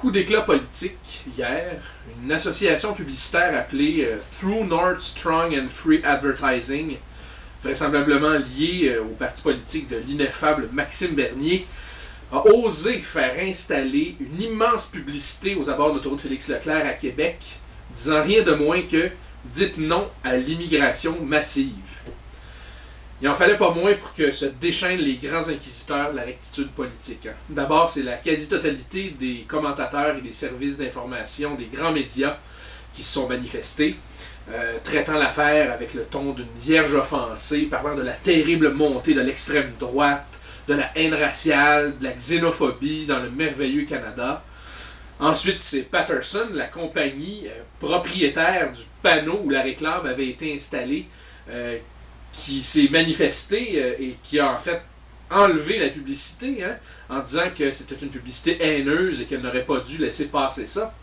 coup d'éclat politique hier. Une association publicitaire appelée True North Strong and Free Advertising, vraisemblablement liée au parti politique de l'ineffable Maxime Bernier, a osé faire installer une immense publicité aux abords de l'autoroute Félix-Leclerc à Québec, disant rien de moins que « Dites non à l'immigration massive ». Il en fallait pas moins pour que se déchaînent les grands inquisiteurs de la rectitude politique. D'abord, c'est la quasi-totalité des commentateurs et des services d'information des grands médias qui se sont manifestés, traitant l'affaire avec le ton d'une vierge offensée, parlant de la terrible montée de l'extrême droite, de la haine raciale, de la xénophobie dans le merveilleux Canada. Ensuite, c'est Patterson, la compagnie propriétaire du panneau où la réclame avait été installée, qui s'est manifesté et qui a en fait enlevé la publicité en disant que c'était une publicité haineuse et qu'elle n'aurait pas dû laisser passer ça.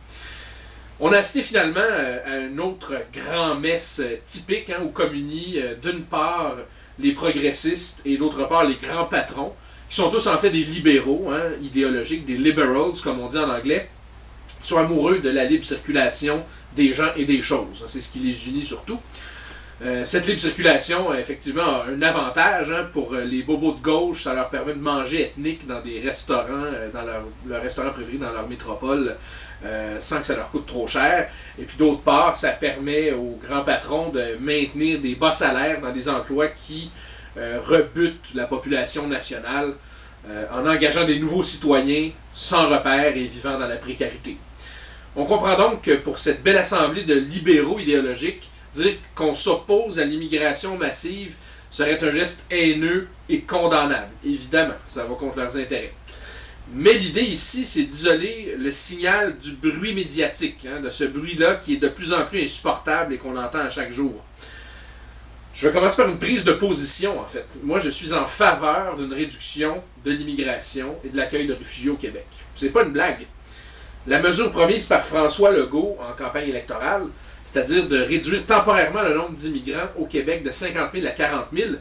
On a assisté finalement à une autre grand-messe typique où communient d'une part les progressistes et d'autre part les grands patrons, qui sont tous en fait des libéraux idéologiques, des liberals comme on dit en anglais, qui sont amoureux de la libre circulation des gens et des choses. C'est ce qui les unit surtout. Cette libre circulation, effectivement, a un avantage pour les bobos de gauche. Ça leur permet de manger ethnique dans des restaurants, dans leur restaurant préféré dans leur métropole, sans que ça leur coûte trop cher. Et puis d'autre part, ça permet aux grands patrons de maintenir des bas salaires dans des emplois qui rebutent la population nationale en engageant des nouveaux citoyens sans repères et vivant dans la précarité. On comprend donc que pour cette belle assemblée de libéraux idéologiques, dire qu'on s'oppose à l'immigration massive serait un geste haineux et condamnable. Évidemment, ça va contre leurs intérêts. Mais l'idée ici, c'est d'isoler le signal du bruit médiatique, de ce bruit-là qui est de plus en plus insupportable et qu'on entend à chaque jour. Je vais commencer par une prise de position, en fait. Moi, je suis en faveur d'une réduction de l'immigration et de l'accueil de réfugiés au Québec. C'est pas une blague. La mesure promise par François Legault en campagne électorale, c'est-à-dire de réduire temporairement le nombre d'immigrants au Québec de 50 000 à 40 000,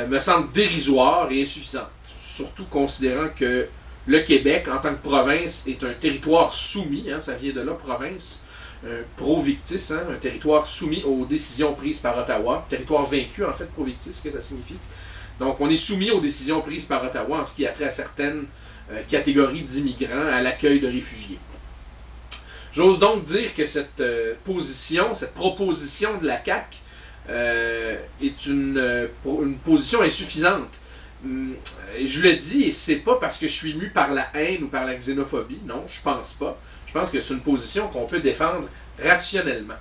me semble dérisoire et insuffisante. Surtout considérant que le Québec, en tant que province, est un territoire soumis, ça vient de là, province, pro-victis, un territoire soumis aux décisions prises par Ottawa, territoire vaincu, en fait, pro-victis, ce que ça signifie. Donc, on est soumis aux décisions prises par Ottawa en ce qui a trait à certaines catégories d'immigrants, à l'accueil de réfugiés. J'ose donc dire que cette proposition de la CAQ est une position insuffisante. Je le dis, et c'est pas parce que je suis mu par la haine ou par la xénophobie, non, je pense pas. Je pense que c'est une position qu'on peut défendre rationnellement.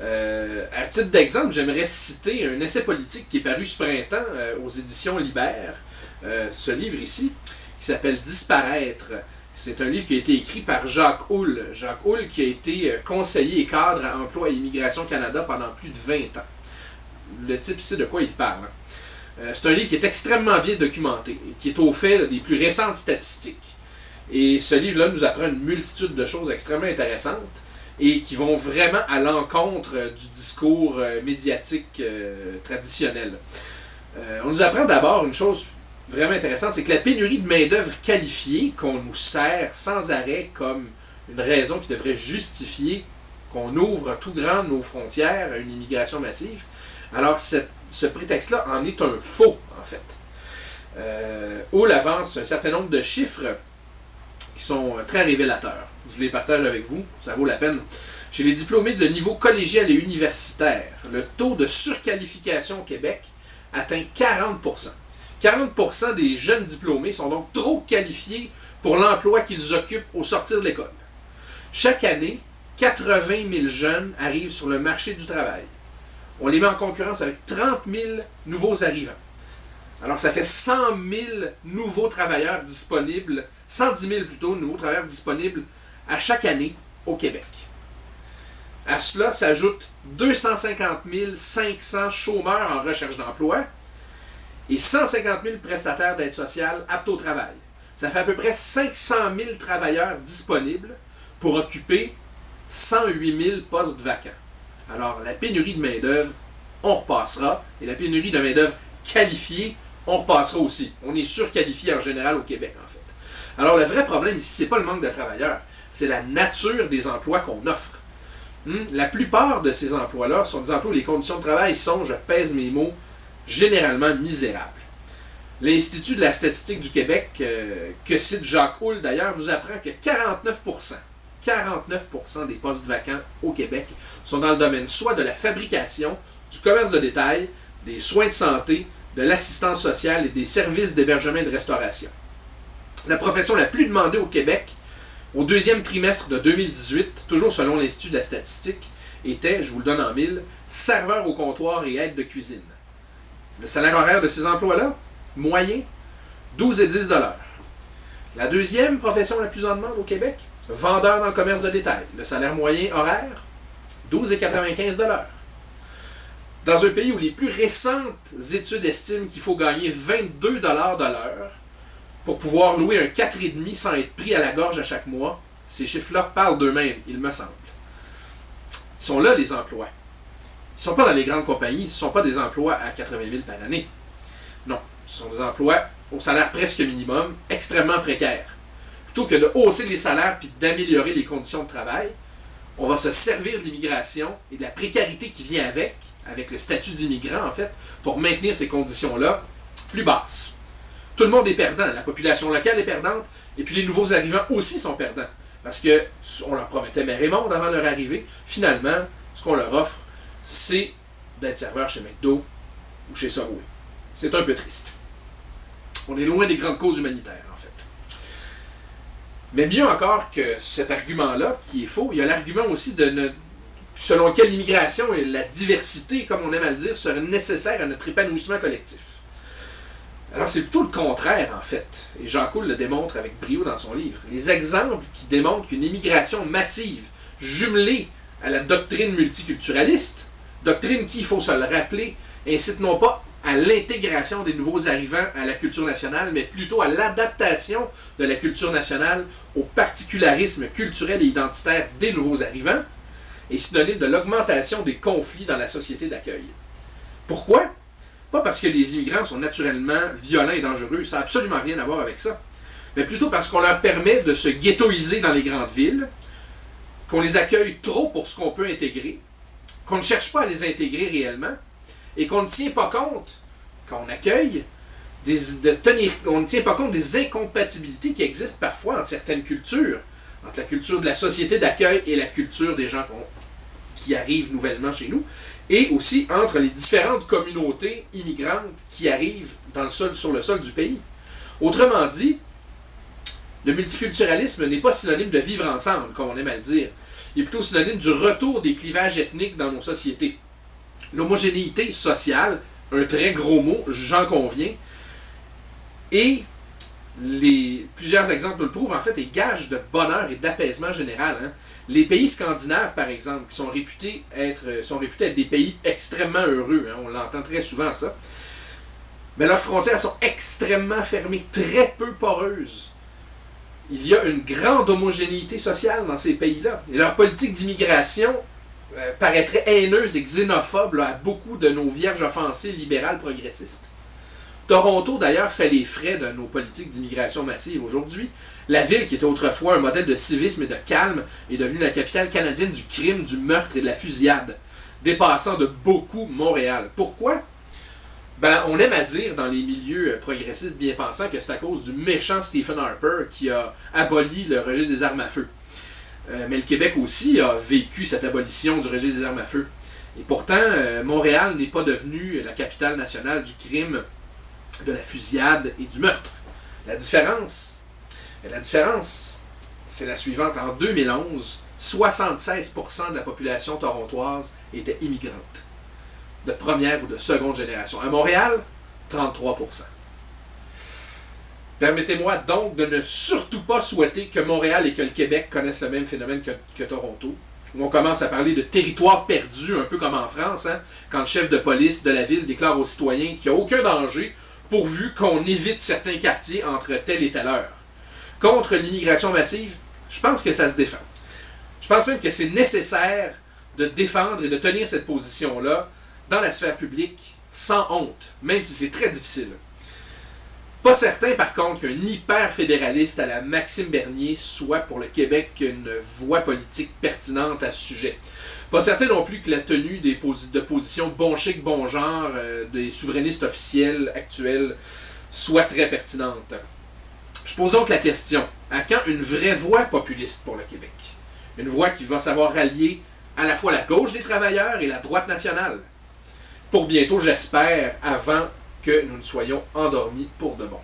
À titre d'exemple, j'aimerais citer un essai politique qui est paru ce printemps aux éditions Libère, ce livre ici, qui s'appelle « Disparaître ». C'est un livre qui a été écrit par Jacques Houle. Jacques Houle qui a été conseiller et cadre à Emploi et Immigration Canada pendant plus de 20 ans. Le type sait de quoi il parle. C'est un livre qui est extrêmement bien documenté, qui est au fait des plus récentes statistiques. Et ce livre-là nous apprend une multitude de choses extrêmement intéressantes et qui vont vraiment à l'encontre du discours médiatique traditionnel. On nous apprend d'abord une chose vraiment intéressante, c'est que la pénurie de main-d'œuvre qualifiée qu'on nous sert sans arrêt comme une raison qui devrait justifier qu'on ouvre à tout grand nos frontières à une immigration massive, alors ce prétexte-là en est un faux, en fait. Houle avance un certain nombre de chiffres qui sont très révélateurs. Je les partage avec vous, ça vaut la peine. Chez les diplômés de niveau collégial et universitaire, le taux de surqualification au Québec atteint 40%. 40% des jeunes diplômés sont donc trop qualifiés pour l'emploi qu'ils occupent au sortir de l'école. Chaque année, 80 000 jeunes arrivent sur le marché du travail. On les met en concurrence avec 30 000 nouveaux arrivants. Alors ça fait 100 000 nouveaux travailleurs disponibles, 110 000 plutôt, nouveaux travailleurs disponibles à chaque année au Québec. À cela s'ajoutent 250 500 chômeurs en recherche d'emploi et 150 000 prestataires d'aide sociale aptes au travail. Ça fait à peu près 500 000 travailleurs disponibles pour occuper 108 000 postes vacants. Alors, la pénurie de main-d'œuvre, on repassera. Et la pénurie de main-d'œuvre qualifiée, on repassera aussi. On est surqualifié en général au Québec, en fait. Alors, le vrai problème ici, c'est pas le manque de travailleurs. c'est la nature des emplois qu'on offre. La plupart de ces emplois-là sont des emplois où les conditions de travail sont, je pèse mes mots, généralement misérables. L'Institut de la statistique du Québec, que cite Jacques Houle d'ailleurs, nous apprend que 49% des postes vacants au Québec sont dans le domaine soit de la fabrication, du commerce de détail, des soins de santé, de l'assistance sociale et des services d'hébergement et de restauration. La profession la plus demandée au Québec, au deuxième trimestre de 2018, toujours selon l'Institut de la statistique, était, je vous le donne en mille, serveur au comptoir et aide de cuisine. Le salaire horaire de ces emplois-là, moyen, 12 et 10 $. La deuxième profession la plus en demande au Québec, vendeur dans le commerce de détail. Le salaire moyen horaire, 12 et 95 $. Dans un pays où les plus récentes études estiment qu'il faut gagner 22 $ de l'heure pour pouvoir louer un 4,5 sans être pris à la gorge à chaque mois, ces chiffres-là parlent d'eux-mêmes, il me semble. Ils sont là, les emplois. Ils ne sont pas dans les grandes compagnies, ce ne sont pas des emplois à 80 000 par année. Non, ce sont des emplois au salaire presque minimum, extrêmement précaires. Plutôt que de hausser les salaires et d'améliorer les conditions de travail, on va se servir de l'immigration et de la précarité qui vient avec le statut d'immigrant en fait, pour maintenir ces conditions-là plus basses. Tout le monde est perdant, la population locale est perdante, et puis les nouveaux arrivants aussi sont perdants. Parce qu'on leur promettait mer et monde avant leur arrivée. Finalement, ce qu'on leur offre, c'est d'être serveur chez McDo ou chez Subway. C'est un peu triste. On est loin des grandes causes humanitaires, en fait. Mais mieux encore que cet argument-là, qui est faux, il y a l'argument aussi selon lequel l'immigration et la diversité, comme on aime à le dire, seraient nécessaires à notre épanouissement collectif. Alors c'est plutôt le contraire, en fait. Et Jacques Houle le démontre avec brio dans son livre. Les exemples qui démontrent qu'une immigration massive, jumelée à la doctrine multiculturaliste, doctrine qui, il faut se le rappeler, incite non pas à l'intégration des nouveaux arrivants à la culture nationale, mais plutôt à l'adaptation de la culture nationale au particularisme culturel et identitaire des nouveaux arrivants, est synonyme de l'augmentation des conflits dans la société d'accueil. Pourquoi? Pas parce que les immigrants sont naturellement violents et dangereux, ça n'a absolument rien à voir avec ça, mais plutôt parce qu'on leur permet de se ghettoiser dans les grandes villes, qu'on les accueille trop pour ce qu'on peut intégrer, qu'on ne cherche pas à les intégrer réellement, et qu'on ne tient pas compte, quand on accueille, on ne tient pas compte des incompatibilités qui existent parfois entre certaines cultures, entre la culture de la société d'accueil et la culture des gens qui arrivent nouvellement chez nous, et aussi entre les différentes communautés immigrantes qui arrivent sur le sol du pays. Autrement dit, le multiculturalisme n'est pas synonyme de vivre ensemble, comme on aime à le dire. Il est plutôt synonyme du retour des clivages ethniques dans nos sociétés. L'homogénéité sociale, un très gros mot, j'en conviens, et plusieurs exemples nous le prouvent, en fait, et gage de bonheur et d'apaisement général. Hein. Les pays scandinaves, par exemple, qui sont réputés être des pays extrêmement heureux, hein, on l'entend très souvent ça, mais leurs frontières sont extrêmement fermées, très peu poreuses. Il y a une grande homogénéité sociale dans ces pays-là. Et leur politique d'immigration paraîtrait haineuse et xénophobe à beaucoup de nos vierges offensées libérales progressistes. Toronto, d'ailleurs, fait les frais de nos politiques d'immigration massive aujourd'hui. La ville, qui était autrefois un modèle de civisme et de calme, est devenue la capitale canadienne du crime, du meurtre et de la fusillade, dépassant de beaucoup Montréal. Pourquoi? On aime à dire dans les milieux progressistes bien pensants que c'est à cause du méchant Stephen Harper qui a aboli le registre des armes à feu. Mais le Québec aussi a vécu cette abolition du registre des armes à feu. Et pourtant, Montréal n'est pas devenue la capitale nationale du crime, de la fusillade et du meurtre. La différence, c'est la suivante. En 2011, 76% de la population torontoise était immigrante, de première ou de seconde génération. À Montréal, 33%. Permettez-moi donc de ne surtout pas souhaiter que Montréal et que le Québec connaissent le même phénomène que Toronto, où on commence à parler de territoire perdu, un peu comme en France, hein, quand le chef de police de la ville déclare aux citoyens qu'il n'y a aucun danger pourvu qu'on évite certains quartiers entre telle et telle heure. Contre l'immigration massive, je pense que ça se défend. Je pense même que c'est nécessaire de défendre et de tenir cette position-là dans la sphère publique sans honte, même si c'est très difficile. Pas certain, par contre, qu'un hyper-fédéraliste à la Maxime Bernier soit pour le Québec une voie politique pertinente à ce sujet. Pas certain non plus que la tenue de positions bon chic, bon genre des souverainistes officiels actuels soit très pertinente. Je pose donc la question, à quand une vraie voie populiste pour le Québec? Une voie qui va savoir rallier à la fois la gauche des travailleurs et la droite nationale. Pour bientôt, j'espère, avant que nous ne soyons endormis pour de bon.